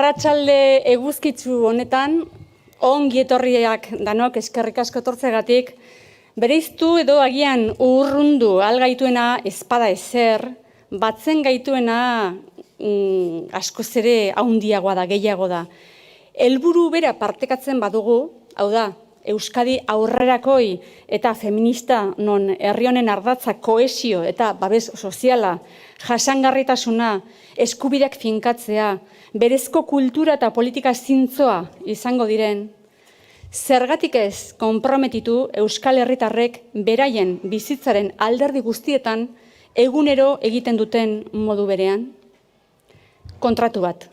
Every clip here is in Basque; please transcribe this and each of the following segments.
Arratsalde eguzkitsu honetan, ongi etorriak danok eskerrik asko etortzegatik, bereiztu edo agian urrundu algaituena espada ezer, batzen gaituena askoz ere haundiagoa da, gehiago da. Helburu bera partekatzen badugu, hau da, Euskadi aurrerakoi eta feminista non herri honen ardatza kohesio eta babes soziala, jasangarritasuna, eskubideak finkatzea, berezko kultura eta politika zintzoa izango diren, zergatik ez konprometitu Euskal Herritarrek beraien bizitzaren alderdi guztietan egunero egiten duten modu berean? Kontratu bat,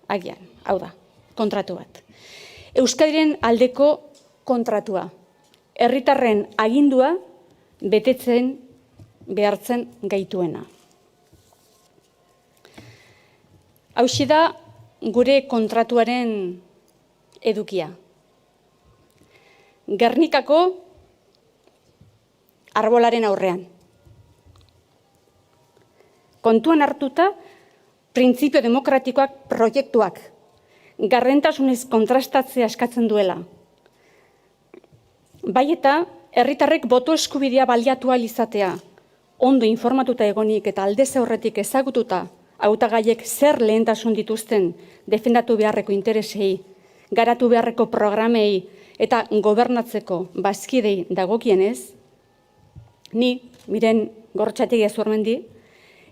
agian, hau da, kontratu bat. Euskadiren aldeko kontratua, herritarren agindua betetzen behartzen gaituena. Hauxe da gure kontratuaren edukia. Gernikako arbolaren aurrean. Kontuan hartuta, printzipio demokratikoak proiektuak, gardentasunez kontrastatzea eskatzen duela. Bai eta herritarrek boto eskubidea baliatu ahal izatea, ondo informatuta egonik eta aldez aurretik ezagututa hautagaiek zer lehentasun dituzten defendatu beharreko interesei, garatu beharreko programei eta gobernatzeko bazkidei dagokienez, ni, Miren Gorrotxategi Azurmendi,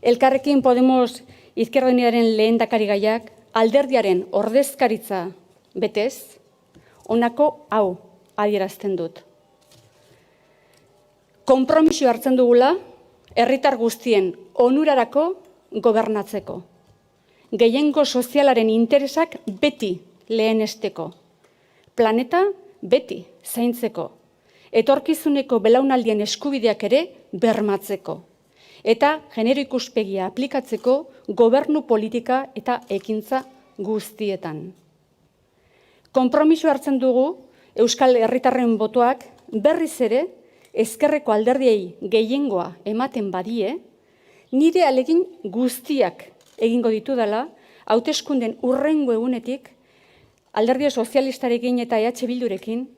Elkarrekin Podemos Izquierda Unidaren lehendakarigaiak alderdiaren ordezkaritza betez, honako hau adierazten dut. Konpromiso hartzen dugula herritar guztien onurarako gobernatzeko. Gehiengo sozialaren interesak beti lehenesteko. Planeta beti zaintzeko. Etorkizuneko belaunaldien eskubideak ere bermatzeko. Eta genero ikuspegia aplikatzeko gobernu politika eta ekintza guztietan. Konpromiso hartzen dugu Euskal Herritarren botoak berriz ere ezkerreko alderdiei gehiengoa ematen badie, nire alegin guztiak egingo ditudala, hauteskunden hurrengo egunetik, alderdi sozialistarekin eta EH Bildurekin,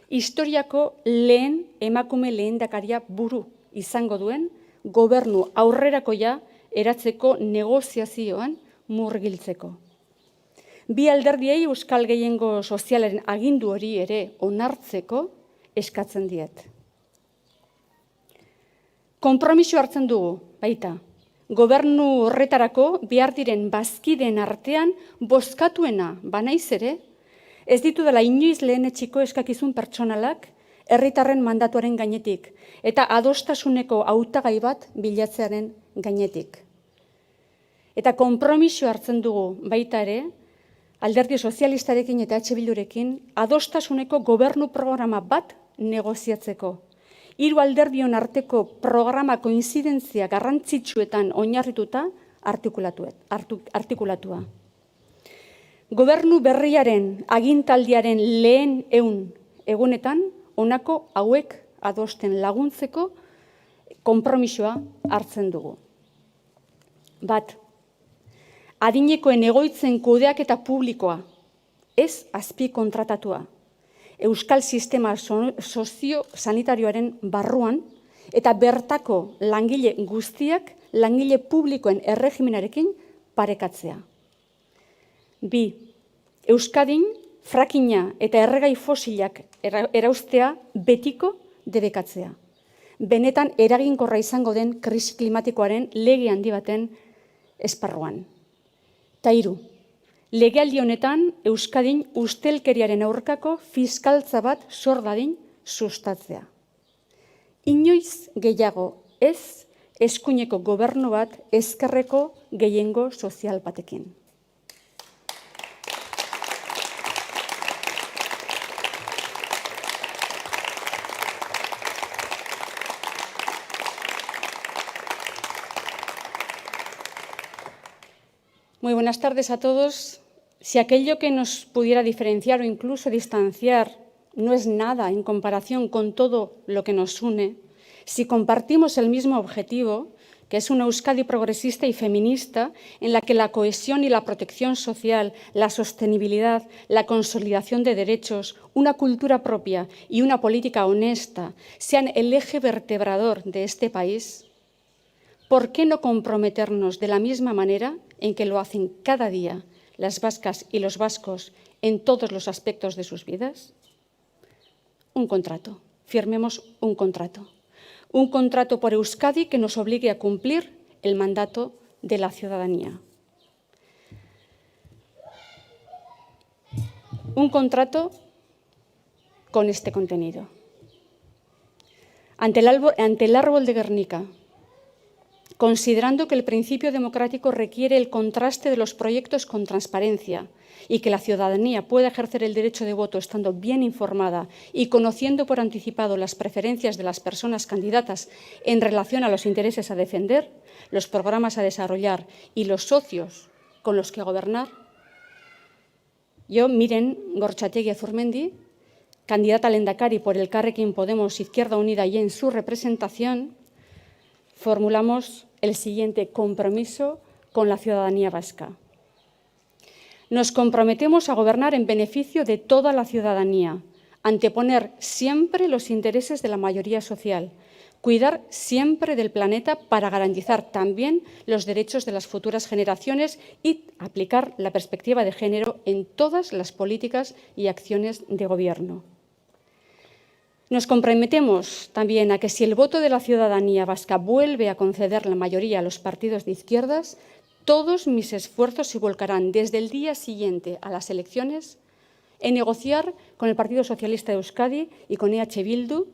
historiako lehen emakume lehendakaria buru izango duen, gobernu aurrerakoia eratzeko negoziazioan murgiltzeko. Bi alderdiei euskal gehiengo sozialaren agindu hori ere onartzeko eskatzen diet. Konpromiso hartzen dugu, baita, gobernu horretarako behar diren bazkideen artean bozkatuena banaiz ere, ez ditudala inoiz lehenetsiko eskakizun pertsonalak herritarren mandatuaren gainetik eta adostasuneko hautagai bat bilatzearen gainetik. Eta konpromiso hartzen dugu baita ere, alderdi sozialistarekin eta EH Bildurekin adostasuneko gobernu programa bat negoziatzeko. Hiru alderdion arteko programa koinzidentzia garrantzitsuetan oinarrituta artikulatua. Gobernu berriaren agintaldiaren lehen egunetan honako hauek adosten laguntzeko konpromisoa hartzen dugu. Bat, adinekoen egoitzen kudeaketa publikoa, ez azpikontratatua, euskal sistema sozio-sanitarioaren barruan eta bertako langile guztiak langile publikoen erregimenarekin parekatzea. Bi, Euskadin frakina eta erregai fosilak erauztea betiko debekatzea. Benetan eraginkorra izango den krisi klimatikoaren lege handi baten esparruan. Ta hiru, legealdi honetan Euskadin ustelkeriaren aurkako fiskaltza bat sor dadin sustatzea. Inoiz gehiago ez eskuineko gobernu bat ezkerreko gehiengo sozial batekin. Muy buenas tardes a todos. Si aquello que nos pudiera diferenciar o incluso distanciar no es nada en comparación con todo lo que nos une, si compartimos el mismo objetivo, que es una Euskadi progresista y feminista en la que la cohesión y la protección social, la sostenibilidad, la consolidación de derechos, una cultura propia y una política honesta sean el eje vertebrador de este país, ¿por qué no comprometernos de la misma manera en que lo hacen cada día las vascas y los vascos en todos los aspectos de sus vidas? Un contrato. Firmemos un contrato. Un contrato por Euskadi que nos obligue a cumplir el mandato de la ciudadanía. Un contrato con este contenido. Ante el árbol de Guernica, considerando que el principio democrático requiere el contraste de los proyectos con transparencia y que la ciudadanía pueda ejercer el derecho de voto estando bien informada y conociendo por anticipado las preferencias de las personas candidatas en relación a los intereses a defender, los programas a desarrollar y los socios con los que gobernar, yo, Miren Gortxategi Azurmendi, candidata al Lehendakari por Elkarrekin Podemos Izquierda Unida y en su representación, formulamos el siguiente compromiso con la ciudadanía vasca. Nos comprometemos a gobernar en beneficio de toda la ciudadanía, anteponer siempre los intereses de la mayoría social, cuidar siempre del planeta para garantizar también los derechos de las futuras generaciones y aplicar la perspectiva de género en todas las políticas y acciones de gobierno. Nos comprometemos también a que si el voto de la ciudadanía vasca vuelve a conceder la mayoría a los partidos de izquierdas, todos mis esfuerzos se volcarán desde el día siguiente a las elecciones en negociar con el Partido Socialista de Euskadi y con EH Bildu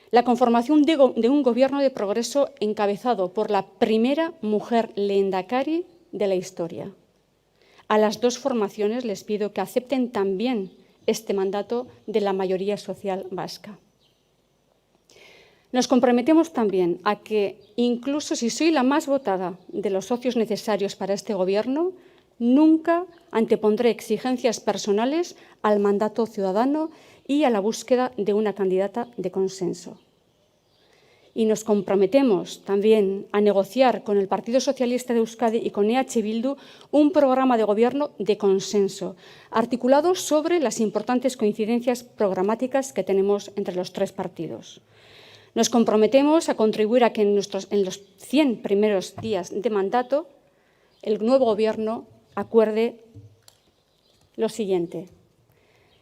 la conformación de un gobierno de progreso encabezado por la primera mujer lehendakari de la historia. A las dos formaciones les pido que acepten también este mandato de la mayoría social vasca. Nos comprometemos también a que, incluso si soy la más votada de los socios necesarios para este Gobierno, nunca antepondré exigencias personales al mandato ciudadano y a la búsqueda de una candidata de consenso. Y nos comprometemos también a negociar con el Partido Socialista de Euskadi y con EH Bildu un programa de gobierno de consenso, articulado sobre las importantes coincidencias programáticas que tenemos entre los tres partidos. Nos comprometemos a contribuir a que en los 100 primeros días de mandato el nuevo Gobierno acuerde lo siguiente.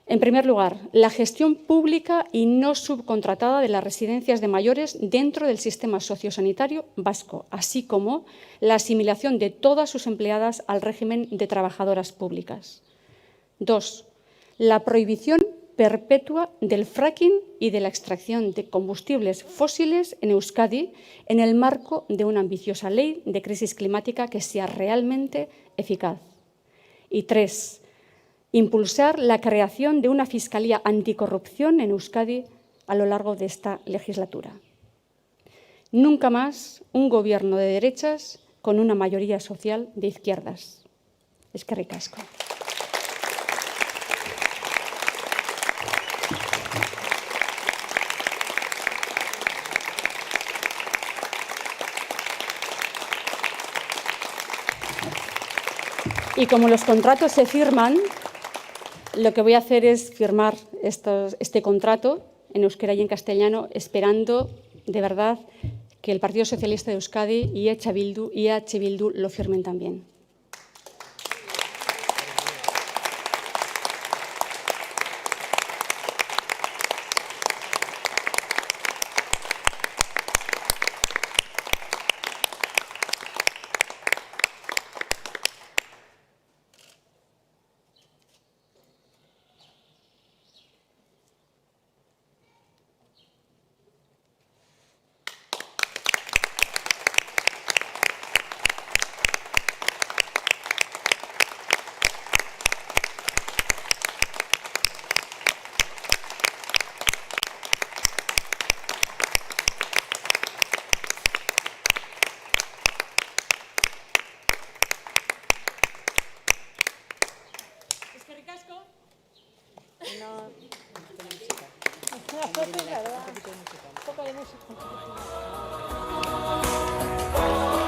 En primer lugar, la gestión pública y no subcontratada de las residencias de mayores dentro del sistema sociosanitario vasco, así como la asimilación de todas sus empleadas al régimen de trabajadoras públicas. 2. La prohibición perpetua del fracking y de la extracción de combustibles fósiles en Euskadi en el marco de una ambiciosa ley de crisis climática que sea realmente eficaz. Y 3. Impulsar la creación de una Fiscalía Anticorrupción en Euskadi a lo largo de esta legislatura. Nunca más un gobierno de derechas con una mayoría social de izquierdas. Eskerrik asko. Y como los contratos se firman, lo que voy a hacer es firmar este contrato en euskera y en castellano, esperando de verdad que el Partido Socialista de Euskadi y EH Bildu lo firmen también. No, un poco de música. Oh